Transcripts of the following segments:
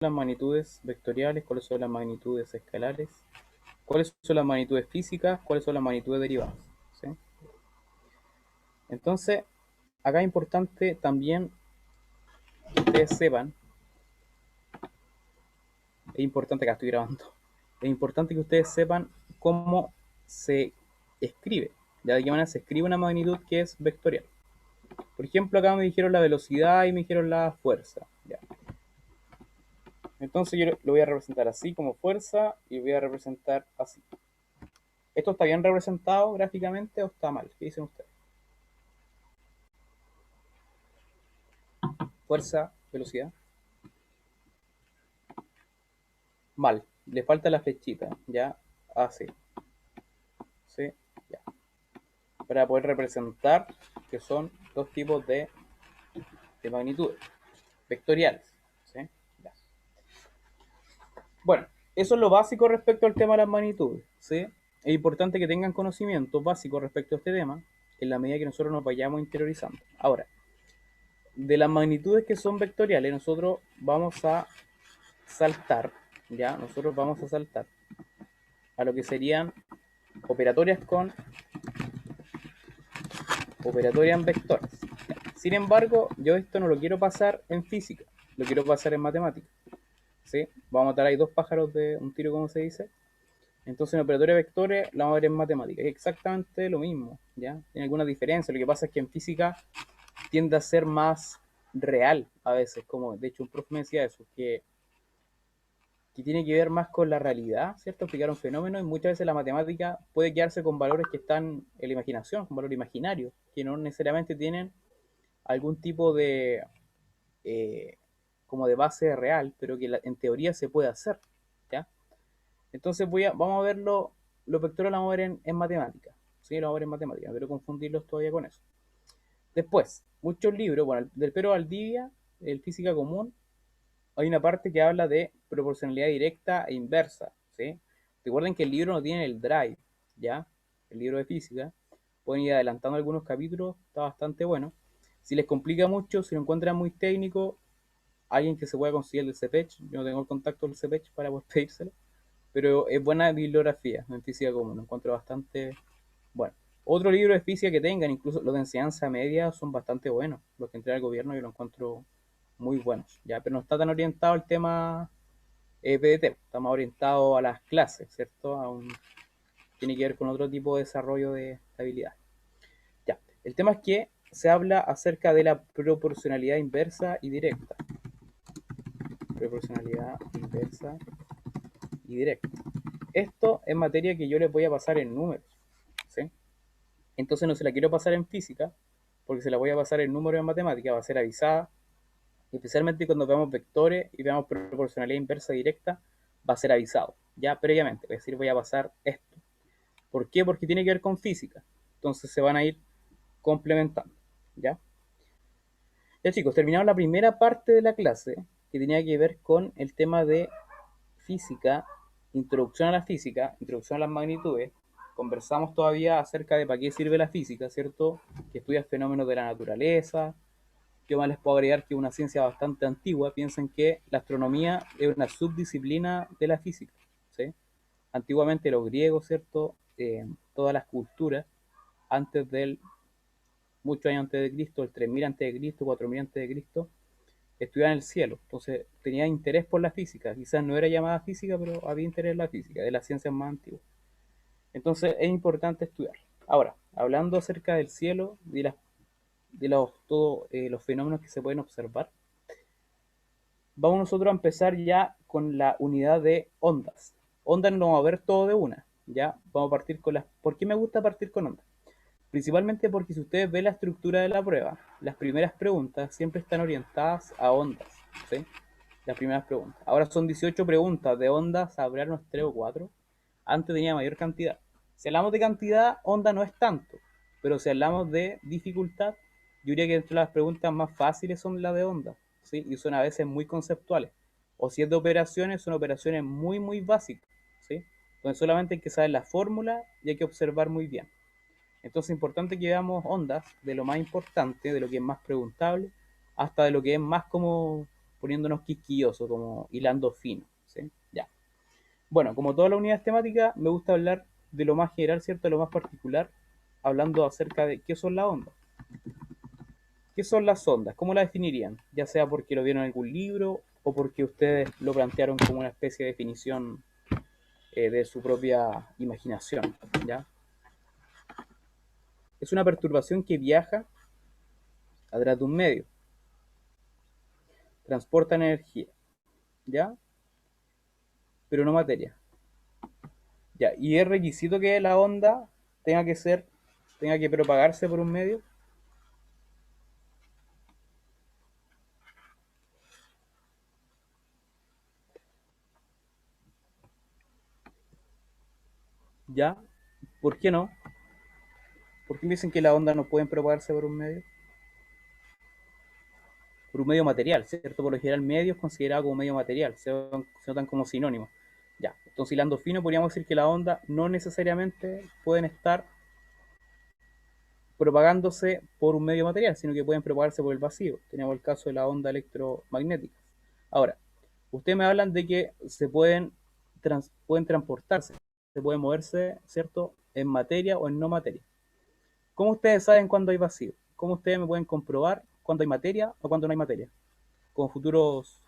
las magnitudes vectoriales, cuáles son las magnitudes escalares, cuáles son las magnitudes físicas, cuáles son las magnitudes derivadas, ¿sí? Entonces, acá es importante también que ustedes sepan, es importante, acá estoy grabando, es importante que ustedes sepan cómo se escribe, ya de qué manera se escribe una magnitud que es vectorial. Por ejemplo, acá me dijeron la velocidad y me dijeron la fuerza, ya. Entonces yo lo voy a representar así como fuerza y lo voy a representar así. ¿Esto está bien representado gráficamente o está mal? ¿Qué dicen ustedes? Fuerza, velocidad. Mal. Le falta la flechita. Ya. Así. Sí. Ya. Para poder representar que son dos tipos de magnitudes vectoriales. ¿Sí? Ya. Bueno, eso es lo básico respecto al tema de las magnitudes. ¿Sí? Es importante que tengan conocimientos básicos respecto a este tema en la medida que nosotros nos vayamos interiorizando. Ahora, de las magnitudes que son vectoriales, nosotros vamos a saltar, ya, nosotros vamos a saltar a lo que serían operatorias con operatorias en vectores. Sin embargo, yo esto no lo quiero pasar en física, lo quiero pasar en matemática. ¿Sí? Vamos a matar ahí dos pájaros de un tiro, como se dice. Entonces, en operatoria de vectores la vamos a ver en matemática. Es exactamente lo mismo, ¿ya? Tiene alguna diferencia. Lo que pasa es que en física tiende a ser más real a veces, como de hecho un profe me decía eso, que tiene que ver más con la realidad, ¿cierto? Explicar un fenómeno y muchas veces la matemática puede quedarse con valores que están en la imaginación, con valores imaginarios, que no necesariamente tienen algún tipo de, eh, como de base real, pero que en teoría se puede hacer, ¿ya? Entonces vamos a verlo, los vectores lo vamos a ver en matemática, ¿sí? Lo vamos a ver en matemática, no quiero confundirlos todavía con eso. Después, muchos libros, bueno, del Pero Valdivia, el Física Común, hay una parte que habla de proporcionalidad directa e inversa, ¿sí? Recuerden que el libro no tiene el drive, ¿ya? El libro de física. Pueden ir adelantando algunos capítulos, está bastante bueno. Si les complica mucho, si lo encuentran muy técnico, alguien que se pueda conseguir el CPECH, yo no tengo el contacto del CPECH para poder pedírselo, pero es buena bibliografía en física común, lo encuentro bastante bueno. Otro libro de física que tengan, incluso los de enseñanza media, son bastante buenos. Los que entrega el gobierno yo lo encuentro muy buenos, ¿ya? Pero no está tan orientado al tema PDT, está más orientado a las clases, ¿cierto? Tiene que ver con otro tipo de desarrollo de estabilidad. Ya, el tema es que se habla acerca de la proporcionalidad inversa y directa. Proporcionalidad inversa y directa. Esto es materia que yo les voy a pasar en números, ¿sí? Entonces no se la quiero pasar en física, porque se la voy a pasar en números en matemática, va a ser avisada, especialmente cuando veamos vectores y veamos proporcionalidad inversa directa, va a ser avisado, ya previamente, es decir, voy a pasar esto. ¿Por qué? Porque tiene que ver con física, entonces se van a ir complementando, ¿ya? Ya chicos, terminamos la primera parte de la clase, que tenía que ver con el tema de física, introducción a la física, introducción a las magnitudes. Conversamos todavía acerca de para qué sirve la física, ¿cierto? Que estudia fenómenos de la naturaleza. Yo más les puedo agregar que es una ciencia bastante antigua. Piensen que la astronomía es una subdisciplina de la física, ¿sí? Antiguamente los griegos, ¿cierto? Todas las culturas, antes del, muchos años antes de Cristo, el 3000 antes de Cristo, 4000 antes de Cristo, estudiaban el cielo. Entonces tenía interés por la física. Quizás no era llamada física, pero había interés en la física, de las ciencias más antiguas. Entonces es importante estudiar. Ahora, hablando acerca del cielo, todos los fenómenos que se pueden observar, vamos nosotros a empezar ya con la unidad de ondas. Ondas no vamos a ver todo de una, ya vamos a partir con las... ¿Por qué me gusta partir con ondas? Principalmente porque si ustedes ven la estructura de la prueba, las primeras preguntas siempre están orientadas a ondas, ¿sí? Las primeras preguntas. Ahora son 18 preguntas de ondas, habrá unos 3 o 4. Antes tenía mayor cantidad. Si hablamos de cantidad, onda no es tanto, pero si hablamos de dificultad, yo diría que entre las preguntas más fáciles son las de onda, ¿sí? Y son a veces muy conceptuales. O si es de operaciones, son operaciones muy, muy básicas, ¿sí? Donde solamente hay que saber la fórmula y hay que observar muy bien. Entonces es importante que veamos ondas de lo más importante, de lo que es más preguntable, hasta de lo que es más como poniéndonos quisquillosos, como hilando fino, ¿sí? Ya. Bueno, como todas las unidades temáticas, me gusta hablar de lo más general, ¿cierto? De lo más particular, hablando acerca de qué son las ondas. ¿Qué son las ondas? ¿Cómo las definirían? Ya sea porque lo vieron en algún libro o porque ustedes lo plantearon como una especie de definición de su propia imaginación, ¿ya? Es una perturbación que viaja a través de un medio, transporta energía, ¿ya? Pero no materia, ¿ya? Y es requisito que la onda tenga que propagarse por un medio, ¿ya? ¿Por qué no? ¿Por qué me dicen que las ondas no pueden propagarse por un medio? Por un medio material, ¿cierto? Por lo general medio es considerado como medio material, se notan como sinónimos. Ya, entonces hilando fino podríamos decir que las ondas no necesariamente pueden estar propagándose por un medio material, sino que pueden propagarse por el vacío. Tenemos el caso de la onda electromagnética. Ahora, ustedes me hablan de que pueden transportarse, se pueden moverse, ¿cierto? En materia o en no materia. ¿Cómo ustedes saben cuándo hay vacío? ¿Cómo ustedes me pueden comprobar cuándo hay materia o cuándo no hay materia? Como futuros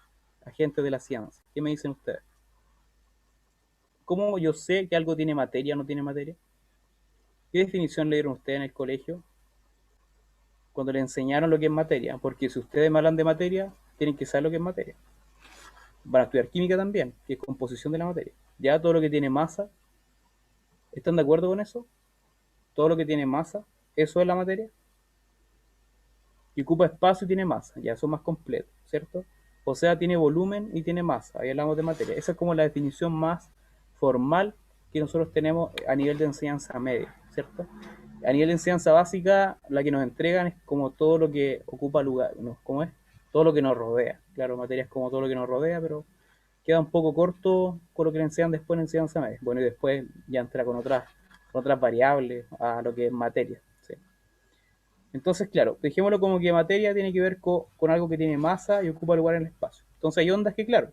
agentes de la ciencia. ¿Qué me dicen ustedes? ¿Cómo yo sé que algo tiene materia o no tiene materia? ¿Qué definición le dieron ustedes en el colegio cuando le enseñaron lo que es materia? Porque si ustedes me hablan de materia, tienen que saber lo que es materia. Van a estudiar química también, que es composición de la materia. Ya todo lo que tiene masa, ¿están de acuerdo con eso? Todo lo que tiene masa, eso es la materia. Y ocupa espacio y tiene masa, ya eso es más completo, ¿cierto? O sea, tiene volumen y tiene masa, ahí hablamos de materia. Esa es como la definición más formal que nosotros tenemos a nivel de enseñanza media, ¿cierto? A nivel de enseñanza básica, la que nos entregan es como todo lo que ocupa lugar, ¿no? ¿Cómo es? Todo lo que nos rodea. Claro, materia es como todo lo que nos rodea, pero queda un poco corto con lo que le enseñan después en enseñanza media. Bueno, y después ya entra con otras variables a lo que es materia, ¿sí? Entonces, claro, dejémoslo como que materia tiene que ver con algo que tiene masa y ocupa lugar en el espacio. Entonces hay ondas que, claro,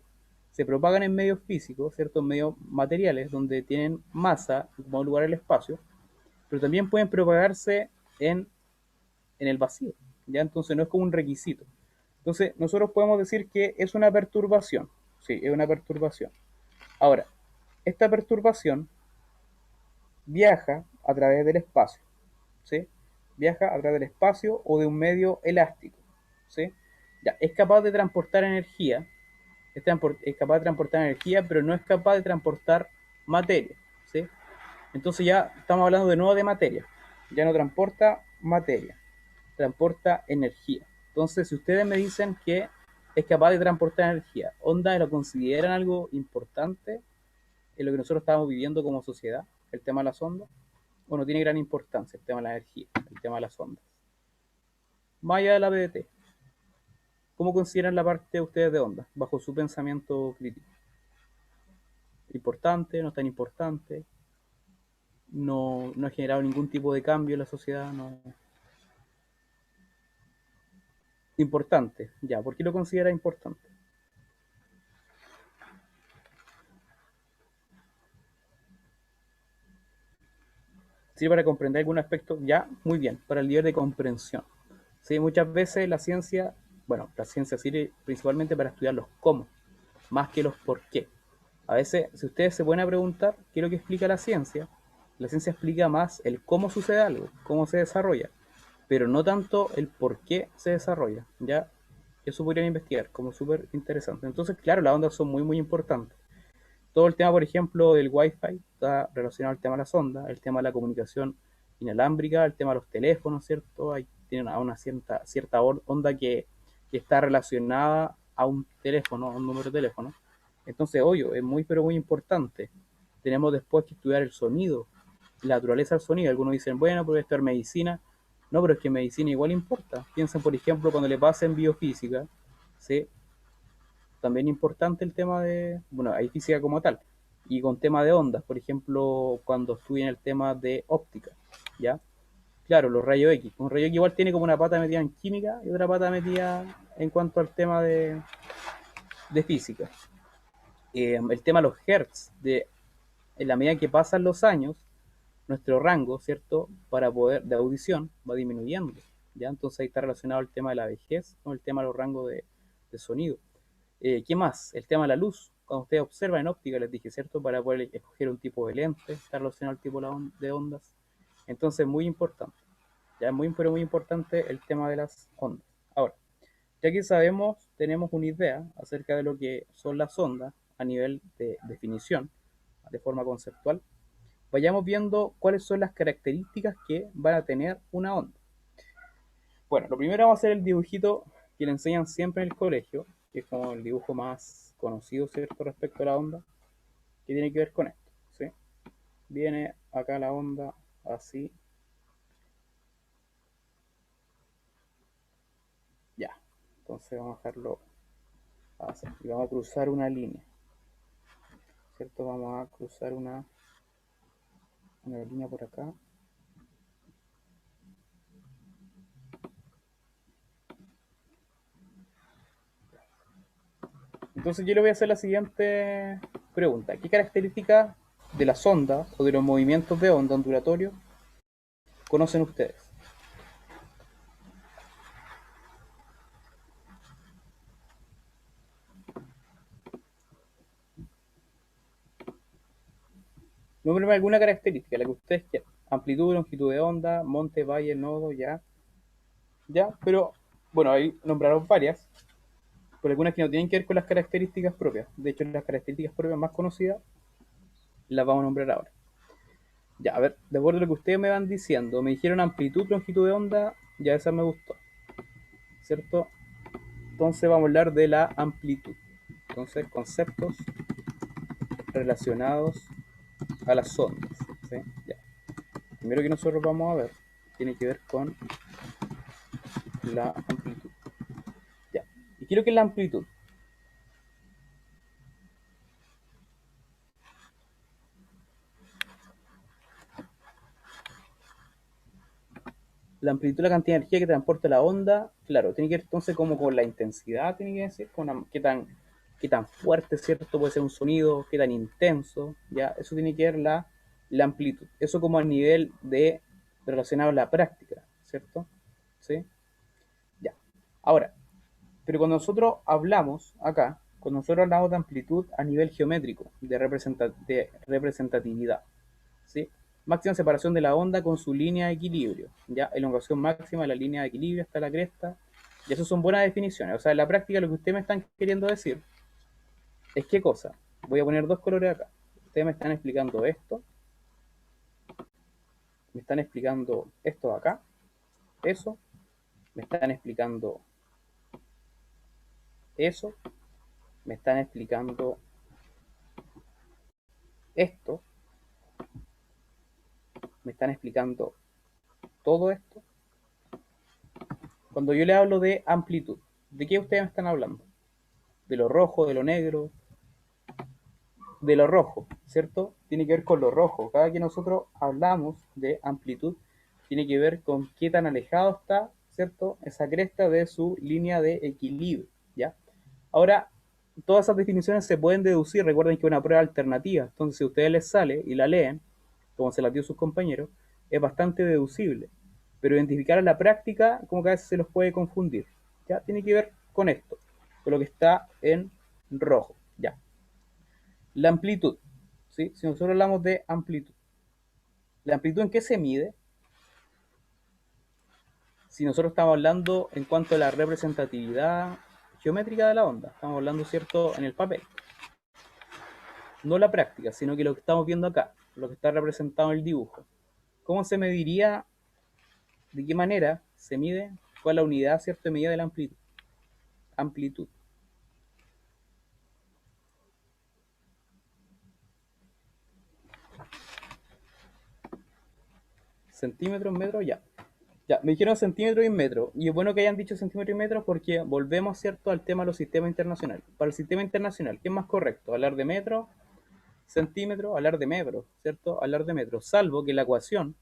se propagan en medios físicos, ¿cierto? En medios materiales, donde tienen masa y ocupan lugar en el espacio, pero también pueden propagarse en, en el vacío, ¿ya? Entonces no es como un requisito. Entonces nosotros podemos decir que es una perturbación, sí, es una perturbación. Ahora, esta perturbación viaja a través del espacio, ¿sí? Viaja a través del espacio o de un medio elástico, ¿sí? Ya, es capaz de transportar energía, es capaz de transportar energía, pero no es capaz de transportar materia, ¿sí? Entonces ya estamos hablando de nuevo de materia, ya no transporta materia, transporta energía. Entonces, si ustedes me dicen que es capaz de transportar energía, ¿onda lo consideran algo importante en lo que nosotros estamos viviendo como sociedad, el tema de las ondas? Bueno, tiene gran importancia el tema de la energía, el tema de las ondas. Más allá de la PDT, ¿cómo consideran la parte de ustedes de ondas, bajo su pensamiento crítico? ¿Importante? ¿No tan importante? No ha generado ningún tipo de cambio en la sociedad? No. Importante, ya. ¿Por qué lo considera importante? ¿Sirve para comprender algún aspecto? Ya, muy bien, para el nivel de comprensión. Sí, muchas veces la ciencia sirve principalmente para estudiar los cómo, más que los por qué. A veces, si ustedes se ponen a preguntar qué es lo que explica la ciencia explica más el cómo sucede algo, cómo se desarrolla, pero no tanto el por qué se desarrolla. Ya, eso podrían investigar como súper interesante. Entonces, claro, las ondas son muy, muy importantes. Todo el tema, por ejemplo, del Wi-Fi está relacionado al tema de las ondas, el tema de la comunicación inalámbrica, el tema de los teléfonos, ¿cierto? Ahí tienen una cierta onda que está relacionada a un teléfono, a un número de teléfono. Entonces, obvio, es muy, pero muy importante. Tenemos después que estudiar el sonido, la naturaleza del sonido. Algunos dicen, bueno, puede estudiar medicina. No, pero es que medicina igual importa. Piensen, por ejemplo, cuando le pasen biofísica, ¿sí? También importante el tema de, bueno, hay física como tal, y con tema de ondas, por ejemplo, cuando estudian el tema de óptica, ¿ya? Claro, los rayos X. Un rayo X igual tiene como una pata metida en química y otra pata metida en cuanto al tema de física. El tema de los hertz, en la medida que pasan los años, nuestro rango, ¿cierto? Para poder, de audición, va disminuyendo, ¿ya? Entonces ahí está relacionado el tema de la vejez con el tema de los rangos de sonido. ¿Qué más? El tema de la luz. Cuando ustedes observan en óptica, les dije, ¿cierto? Para poder escoger un tipo de lente, está relacionado al tipo de ondas. Entonces, muy importante. Ya es muy, pero muy importante el tema de las ondas. Ahora, ya que sabemos, tenemos una idea acerca de lo que son las ondas a nivel de definición, de forma conceptual, vayamos viendo cuáles son las características que van a tener una onda. Bueno, lo primero vamos a hacer el dibujito que le enseñan siempre en el colegio, que es como el dibujo más conocido, ¿cierto?, respecto a la onda, que tiene que ver con esto, ¿sí? Viene acá la onda así, ya. Entonces vamos a dejarlo así, y vamos a cruzar una línea, ¿cierto? Vamos a cruzar una línea por acá. Entonces yo le voy a hacer la siguiente pregunta. ¿Qué características de las ondas o de los movimientos de onda ondulatorios conocen ustedes? Nómbreme alguna característica, la que ustedes quieran. Amplitud, longitud de onda, monte, valle, nodo, ya. Ya, pero bueno, ahí nombraron varias, pero algunas que no tienen que ver con las características propias. De hecho, las características propias más conocidas las vamos a nombrar ahora. Ya, a ver, de acuerdo a lo que ustedes me van diciendo, me dijeron amplitud, longitud de onda, ya esa me gustó, ¿cierto? Entonces vamos a hablar de la amplitud. Entonces, conceptos relacionados a las ondas, ¿sí? Ya. Primero que nosotros vamos a ver tiene que ver con la amplitud. Ya. ¿Y qué es lo que es la amplitud? La amplitud, la cantidad de energía que transporta la onda, claro, tiene que ver entonces como con la intensidad, tiene que decir, qué tan fuerte, ¿cierto? Puede ser un sonido, qué tan intenso, ya, eso tiene que ver la amplitud. Eso como a nivel de relacionado a la práctica, ¿cierto? ¿Sí? Ya. Ahora, pero cuando nosotros hablamos acá, cuando nosotros hablamos de amplitud a nivel geométrico, de representatividad, ¿sí? Máxima separación de la onda con su línea de equilibrio, ¿ya? Elongación máxima de la línea de equilibrio hasta la cresta, y eso son buenas definiciones. O sea, en la práctica lo que ustedes me están queriendo decir es qué cosa. Voy a poner dos colores acá. Ustedes me están explicando esto, me están explicando esto de acá, eso, me están explicando eso, me están explicando esto, me están explicando todo esto. Cuando yo le hablo de amplitud, ¿de qué ustedes me están hablando? ¿De lo rojo, de lo negro? De lo rojo, ¿cierto? Tiene que ver con lo rojo. Cada que nosotros hablamos de amplitud, tiene que ver con qué tan alejado está, ¿cierto? Esa cresta de su línea de equilibrio, ¿ya? Ahora, todas esas definiciones se pueden deducir, recuerden que es una prueba alternativa, entonces si a ustedes les sale y la leen, como se las dio sus compañeros, es bastante deducible, pero identificar a la práctica como que a veces se los puede confundir, ¿ya? Tiene que ver con esto, con lo que está en rojo, ¿ya? La amplitud, ¿sí? Si nosotros hablamos de amplitud, ¿la amplitud en qué se mide? Si nosotros estamos hablando en cuanto a la representatividad geométrica de la onda, estamos hablando, ¿cierto?, en el papel. No la práctica, sino que lo que estamos viendo acá, lo que está representado en el dibujo. ¿Cómo se mediría, de qué manera se mide, cuál es la unidad, ¿cierto?, de medida de la amplitud? Amplitud. Centímetros, metros, ya. Ya, me dijeron centímetros y metros. Y es bueno que hayan dicho centímetros y metros porque volvemos, ¿cierto?, al tema de los sistemas internacionales. Para el sistema internacional, ¿qué es más correcto? ¿Hablar de metros, centímetros, hablar de metros, ¿cierto? Hablar de metros. Salvo que la ecuación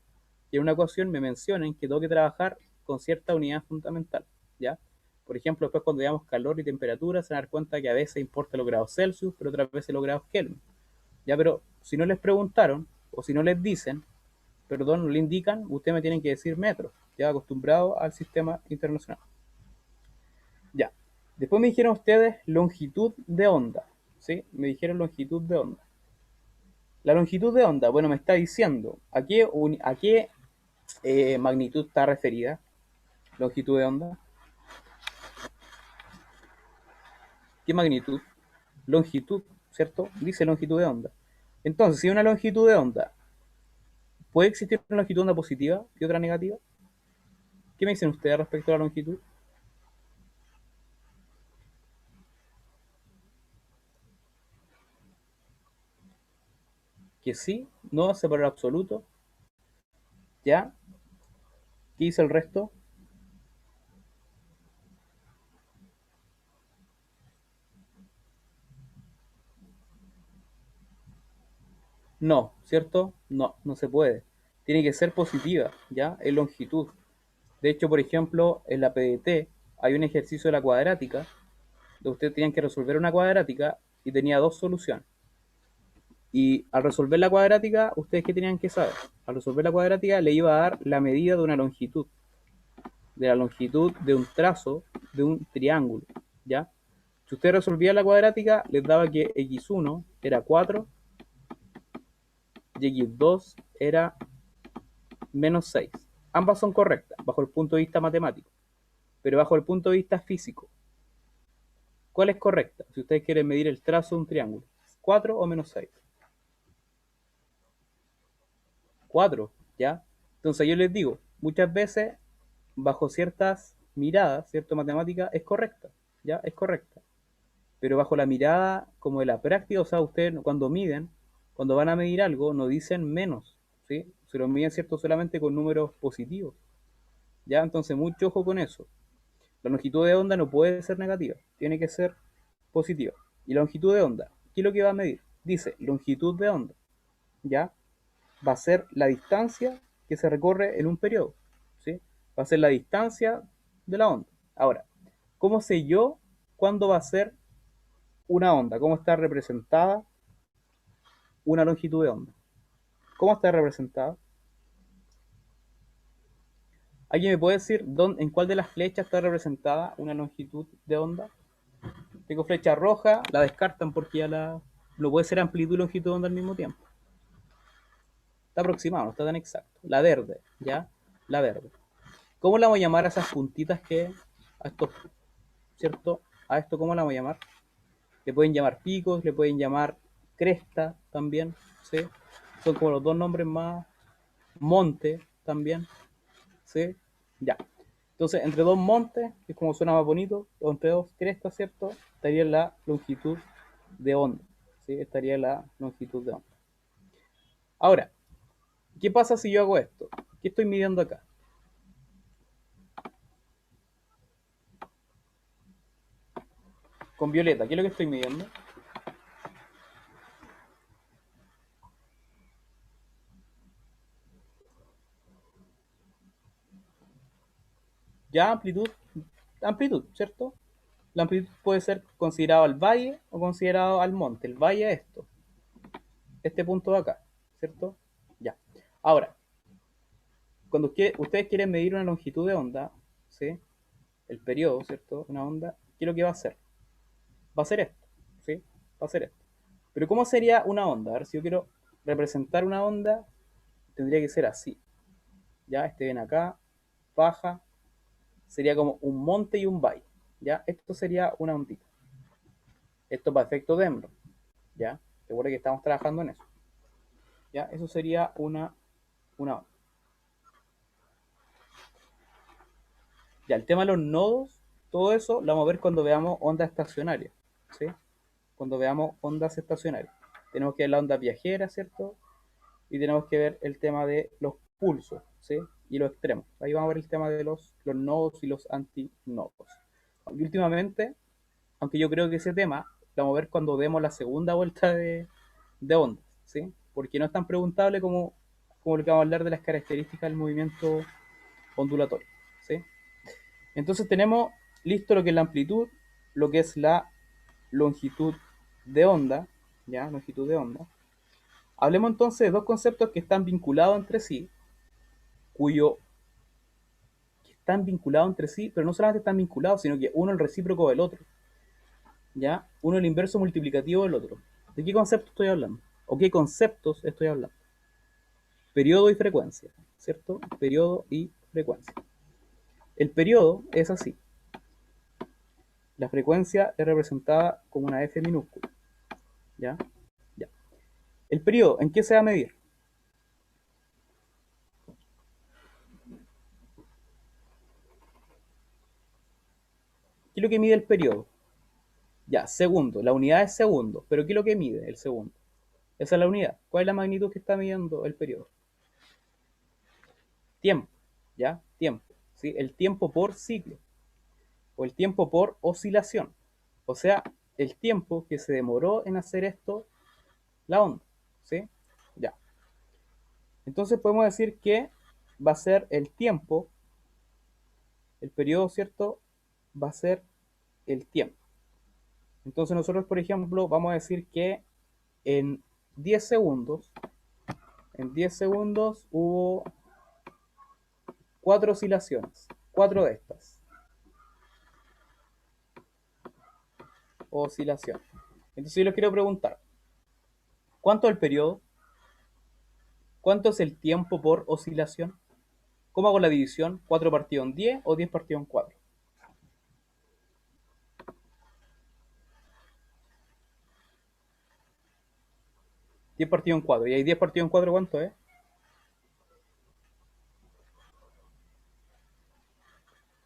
que en una ecuación me mencionen que tengo que trabajar con cierta unidad fundamental, ¿ya? Por ejemplo, después cuando veamos calor y temperatura, se van a dar cuenta que a veces importa los grados Celsius, pero otras veces los grados Kelvin, ¿ya? Pero si no les preguntaron, o si no les dicen, perdón, no le indican, ustedes me tienen que decir metros, ya acostumbrado al sistema internacional. Ya. Después me dijeron ustedes longitud de onda, ¿sí? Me dijeron longitud de onda. La longitud de onda, bueno, me está diciendo a qué magnitud está referida longitud de onda. ¿Qué magnitud? Longitud, ¿cierto? Dice longitud de onda. Entonces, si hay una longitud de onda, ¿puede existir una longitud de onda positiva y otra negativa? ¿Qué me dicen ustedes respecto a la longitud? Que sí, no hace por el absoluto, ¿ya? ¿Qué dice el resto? No, ¿cierto? No, no se puede. Tiene que ser positiva, ¿ya? Es longitud. De hecho, por ejemplo, en la PDT hay un ejercicio de la cuadrática, donde ustedes tenían que resolver una cuadrática y tenía dos soluciones. Y al resolver la cuadrática, ¿ustedes qué tenían que saber? Al resolver la cuadrática le iba a dar la medida de una longitud, de la longitud de un trazo de un triángulo, ¿ya? Si usted resolvía la cuadrática, les daba que x1 era 4 y x2 era menos 6. Ambas son correctas bajo el punto de vista matemático, pero bajo el punto de vista físico, ¿cuál es correcta? Si ustedes quieren medir el trazo de un triángulo, 4 o menos 6. 4, ¿ya? Entonces yo les digo, muchas veces bajo ciertas miradas, cierta matemática, es correcta, ¿ya? Es correcta. Pero bajo la mirada como de la práctica, o sea, ustedes cuando miden, cuando van a medir algo, no dicen menos, ¿sí? Se lo miden, ¿cierto? Solamente con números positivos, ¿ya? Entonces, mucho ojo con eso. La longitud de onda no puede ser negativa, tiene que ser positiva. Y la longitud de onda, ¿qué es lo que va a medir? Dice longitud de onda, ¿ya? Va a ser la distancia que se recorre en un periodo, ¿sí? Va a ser la distancia de la onda. Ahora, ¿cómo sé yo cuándo va a ser una onda? ¿Cómo está representada una longitud de onda? ¿Cómo está representada? ¿Alguien me puede decir en cuál de las flechas está representada una longitud de onda? Tengo flecha roja, la descartan porque ya no puede ser amplitud y longitud de onda al mismo tiempo. Está aproximado, no está tan exacto. La verde, ¿ya? La verde. ¿Cómo la vamos a llamar a esas puntitas a estos, ¿cierto? A esto, ¿cómo la vamos a llamar? Le pueden llamar picos, le pueden llamar cresta también, ¿sí? Son como los dos nombres más. Monte también, ¿sí? Ya. Entonces, entre dos montes, que es como suena más bonito, o entre dos crestas, ¿cierto? Estaría la longitud de onda, ¿sí? Estaría la longitud de onda. Ahora, ¿qué pasa si yo hago esto? ¿Qué estoy midiendo acá? Con violeta, ¿qué es lo que estoy midiendo? Ya amplitud, amplitud, ¿cierto? La amplitud puede ser considerado al valle o considerado al monte. El valle es esto, este punto de acá, ¿cierto? Ya. Ahora, cuando ustedes quieren medir una longitud de onda, ¿sí? El periodo, ¿cierto? Una onda, ¿qué es lo que va a hacer? Va a ser esto, ¿sí? Va a ser esto. Pero ¿cómo sería una onda? A ver, si yo quiero representar una onda, tendría que ser así. Ya, este ven acá, baja, sería como un monte y un valle. Ya, esto sería una ondita. Esto para efecto de Emron. Ya, recuerda que estamos trabajando en eso. Ya, eso sería una onda. Ya, el tema de los nodos, todo eso lo vamos a ver cuando veamos ondas estacionarias. ¿Sí? Cuando veamos ondas estacionarias. Tenemos que ver la onda viajera, ¿cierto? Y tenemos que ver el tema de los pulsos, ¿sí? Y los extremos. Ahí vamos a ver el tema de los nodos y los antinodos. Y últimamente, aunque yo creo que ese tema lo vamos a ver cuando demos la segunda vuelta de ondas, ¿sí? Porque no es tan preguntable como como lo que vamos a hablar de las características del movimiento ondulatorio, ¿sí? Entonces tenemos listo lo que es la amplitud, lo que es la longitud de onda, ¿ya? Longitud de onda. Hablemos entonces de dos conceptos que están vinculados entre sí, pero no solamente están vinculados, sino que uno es el recíproco del otro, ¿ya? Uno es el inverso multiplicativo del otro. ¿De qué concepto estoy hablando? ¿O qué conceptos estoy hablando? Periodo y frecuencia, ¿cierto? Periodo y frecuencia. El periodo es así. La frecuencia es representada como una F minúscula, ¿ya? Ya. El periodo, ¿en qué se va a medir? ¿Qué es lo que mide el periodo? Ya, segundo. La unidad es segundo. ¿Pero qué es lo que mide el segundo? Esa es la unidad. ¿Cuál es la magnitud que está midiendo el periodo? Tiempo, ¿ya? Tiempo, ¿sí? El tiempo por ciclo o el tiempo por oscilación. O sea, el tiempo que se demoró en hacer esto la onda, ¿sí? Ya. Entonces podemos decir que va a ser el tiempo, el periodo, ¿cierto? Va a ser el tiempo. Entonces nosotros, por ejemplo, vamos a decir que en 10 segundos, en 10 segundos hubo 4 oscilaciones, 4 de estas oscilaciones. Entonces yo les quiero preguntar, ¿cuánto es el periodo? ¿Cuánto es el tiempo por oscilación? ¿Cómo hago la división? ¿4 partido en 10 o 10 partido en 4? 10 partido en 4. ¿Y ahí 10 partido en 4 cuánto es?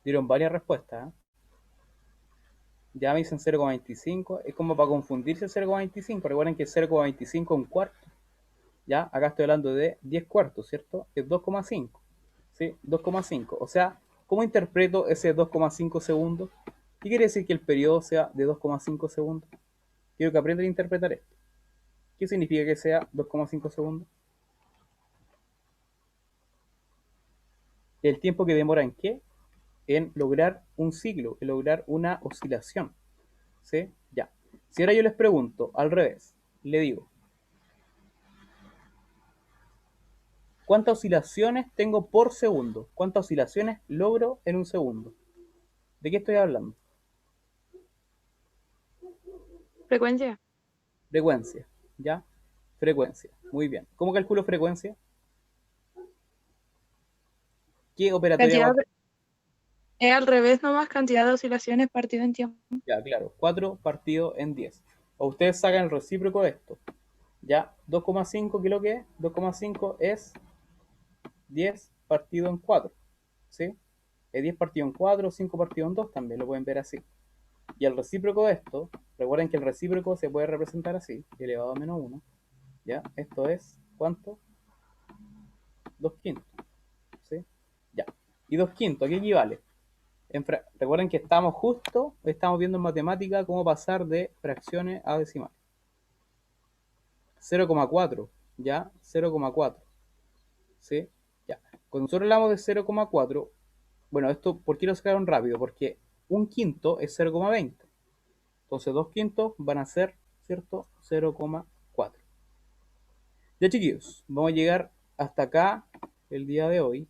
Dieron varias respuestas, ¿eh? Ya me dicen 0,25. Es como para confundirse el 0,25. Recuerden que 0,25 es un cuarto. Ya, acá estoy hablando de 10 cuartos, ¿cierto? Es 2,5. ¿Sí? 2,5. O sea, ¿cómo interpreto ese 2,5 segundos? ¿Qué quiere decir que el periodo sea de 2,5 segundos? Quiero que aprendan a interpretar esto. ¿Qué significa que sea 2,5 segundos? El tiempo que demora en qué? En lograr un ciclo, en lograr una oscilación. ¿Sí? Ya. Si ahora yo les pregunto al revés, le digo, ¿cuántas oscilaciones tengo por segundo? ¿Cuántas oscilaciones logro en un segundo? ¿De qué estoy hablando? Frecuencia. Frecuencia, ¿ya? Frecuencia, muy bien. ¿Cómo calculo frecuencia? ¿Qué operatoria Cantidad hago? es al revés nomás, cantidad de oscilaciones partido en tiempo. Ya, claro, 4 partido en 10. O ustedes sacan el recíproco de esto. Ya, 2,5, ¿qué es lo que es? 2,5 es 10 partido en 4, ¿sí? Es 10 partido en 4, 5 partido en 2, también lo pueden ver así. Y el recíproco de esto, recuerden que el recíproco se puede representar así, elevado a menos 1, ¿ya? Esto es, ¿cuánto? 2 quintos, ¿sí? Ya. ¿Y 2 quintos a qué equivale? Recuerden que estamos viendo en matemática cómo pasar de fracciones a decimales. 0,4, ¿ya? 0,4, ¿sí? Ya. Cuando nosotros hablamos de 0,4, bueno, esto, ¿por qué lo sacaron rápido? Porque un quinto es 0,20. Entonces, 2 quintos van a ser, ¿cierto? 0,4. Ya, chiquillos, vamos a llegar hasta acá el día de hoy.